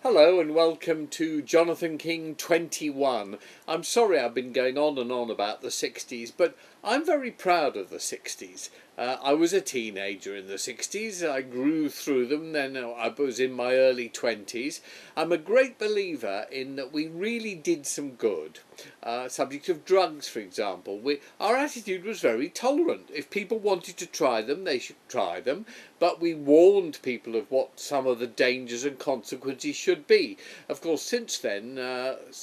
Hello and welcome to Jonathan King 21. I'm sorry I've been going on and on about the 60s, but I'm very proud of the 60s. I was a teenager in the 60s. I grew through them, then I was in my early 20s. I'm a great believer in that we really did some good. Subject of drugs, for example. Our attitude was very tolerant. If people wanted to try them, they should try them. But we warned people of what some of the dangers and consequences should be. Of course, since then,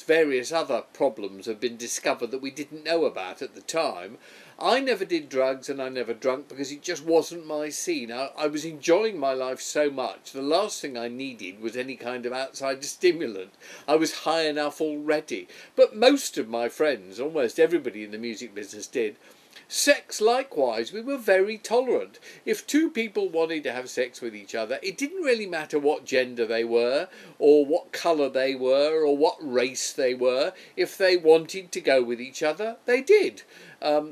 various other problems have been discovered that we didn't know about at the time. I never did drugs and I never drunk because it just wasn't my scene. I was enjoying my life so much. The last thing I needed was any kind of outside stimulant. I was high enough already. But most of my friends, almost everybody in the music business did. Sex, likewise, we were very tolerant. If two people wanted to have sex with each other, it didn't really matter what gender they were, or what colour they were, or what race they were. If they wanted to go with each other, they did.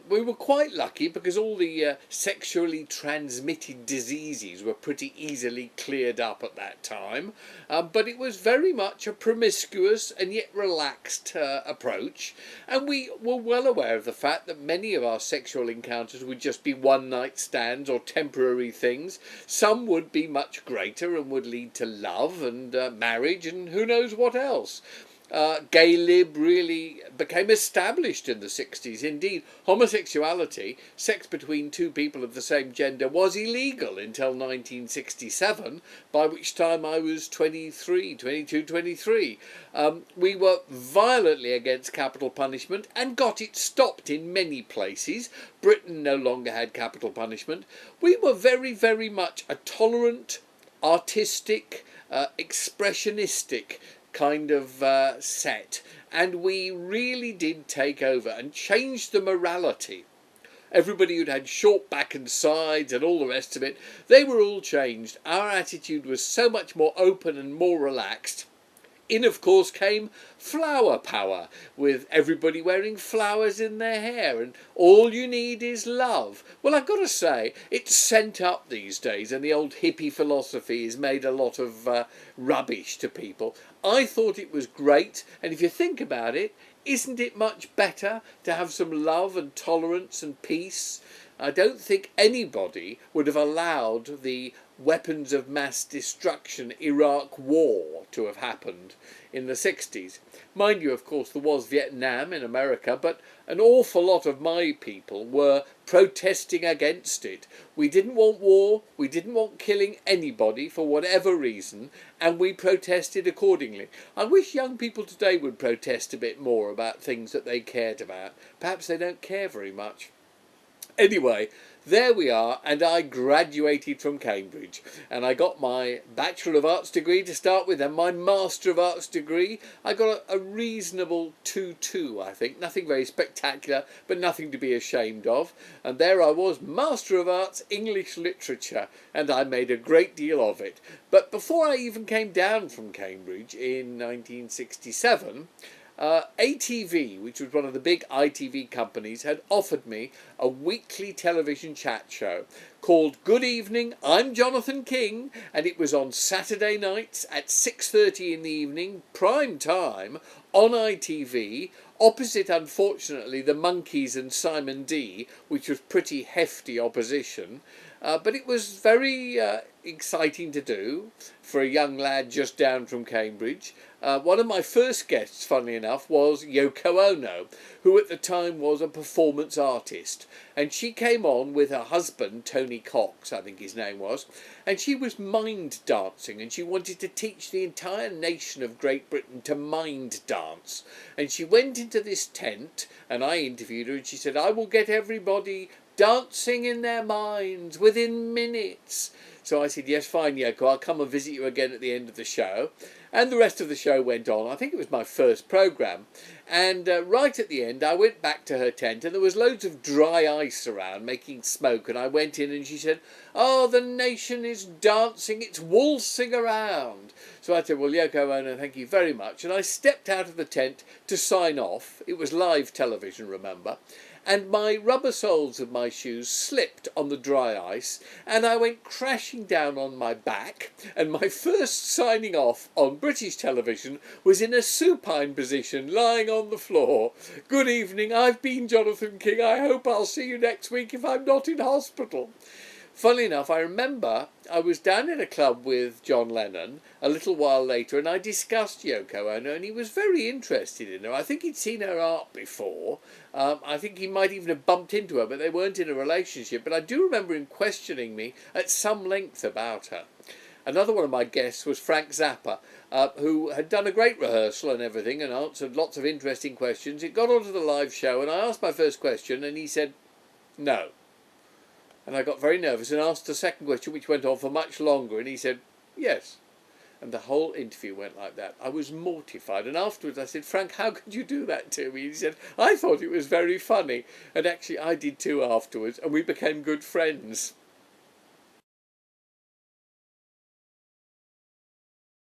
We were quite lucky because all the sexually transmitted diseases were pretty easily cleared up at that time. But it was very much a promiscuous and yet relaxed approach. And we were well aware of the fact that many of our sexual encounters would just be one-night stands or temporary things. Some would be much greater and would lead to love and marriage and who knows what else. Gay lib really became established in the 60s. Indeed, homosexuality, sex between two people of the same gender, was illegal until 1967, by which time I was 23. We were violently against capital punishment and got it stopped in many places. Britain no longer had capital punishment. We were very, very much a tolerant, artistic, expressionistic kind of set, and we really did take over and change the morality. Everybody who'd had short back and sides and all the rest of it, they were all changed. Our attitude was so much more open and more relaxed. In, of course, came flower power, with everybody wearing flowers in their hair, and all you need is love. Well, I've got to say, it's sent up these days, and the old hippie philosophy has made a lot of rubbish to people. I thought it was great, and if you think about it, isn't it much better to have some love and tolerance and peace? I don't think anybody would have allowed the weapons of mass destruction Iraq war to have happened in the 60s. Mind you, of course, there was Vietnam in America, but an awful lot of my people were protesting against it. We didn't want war, we didn't want killing anybody for whatever reason, and we protested accordingly. I wish young people today would protest a bit more about things that they cared about. Perhaps they don't care very much. Anyway, there we are, and I graduated from Cambridge, and I got my Bachelor of Arts degree to start with, and my Master of Arts degree. I got a reasonable 2-2, I think. Nothing very spectacular, but nothing to be ashamed of. And there I was, Master of Arts, English Literature, and I made a great deal of it. But before I even came down from Cambridge in 1967, ATV, which was one of the big ITV companies, had offered me a weekly television chat show called Good Evening, I'm Jonathan King, and it was on Saturday nights at 6:30 in the evening, prime time, on ITV, opposite, unfortunately, the Monkees and Simon D, which was pretty hefty opposition. But it was very exciting to do for a young lad just down from Cambridge. One of my first guests, funnily enough, was Yoko Ono, who at the time was a performance artist. And she came on with her husband, Tony Cox, I think his name was, and she was mind dancing, and she wanted to teach the entire nation of Great Britain to mind dance. And she went into this tent, and I interviewed her, and she said, I will get everybody dancing in their minds within minutes. So I said, yes, fine, Yoko, I'll come and visit you again at the end of the show. And the rest of the show went on. I think it was my first programme. And right at the end, I went back to her tent, and there was loads of dry ice around, making smoke. And I went in, and she said, oh, the nation is dancing, it's waltzing around. So I said, well, Yoko Ono, thank you very much. And I stepped out of the tent to sign off. It was live television, remember. and my rubber soles of my shoes slipped on the dry ice, and I went crashing down on my back, and my first signing off on British television was in a supine position, lying on the floor. Good evening, I've been Jonathan King. I hope I'll see you next week if I'm not in hospital. Funnily enough, I remember I was down in a club with John Lennon a little while later, and I discussed Yoko Ono, and he was very interested in her. I think he'd seen her art before. I think he might even have bumped into her, but they weren't in a relationship. But I do remember him questioning me at some length about her. Another one of my guests was Frank Zappa, who had done a great rehearsal and everything and answered lots of interesting questions. It got onto the live show, and I asked my first question, and he said, no. And I got very nervous and asked a second question, which went on for much longer, and he said, yes. And the whole interview went like that. I was mortified. And afterwards I said, Frank, how could you do that to me? He said, I thought it was very funny. And actually I did too afterwards, and we became good friends.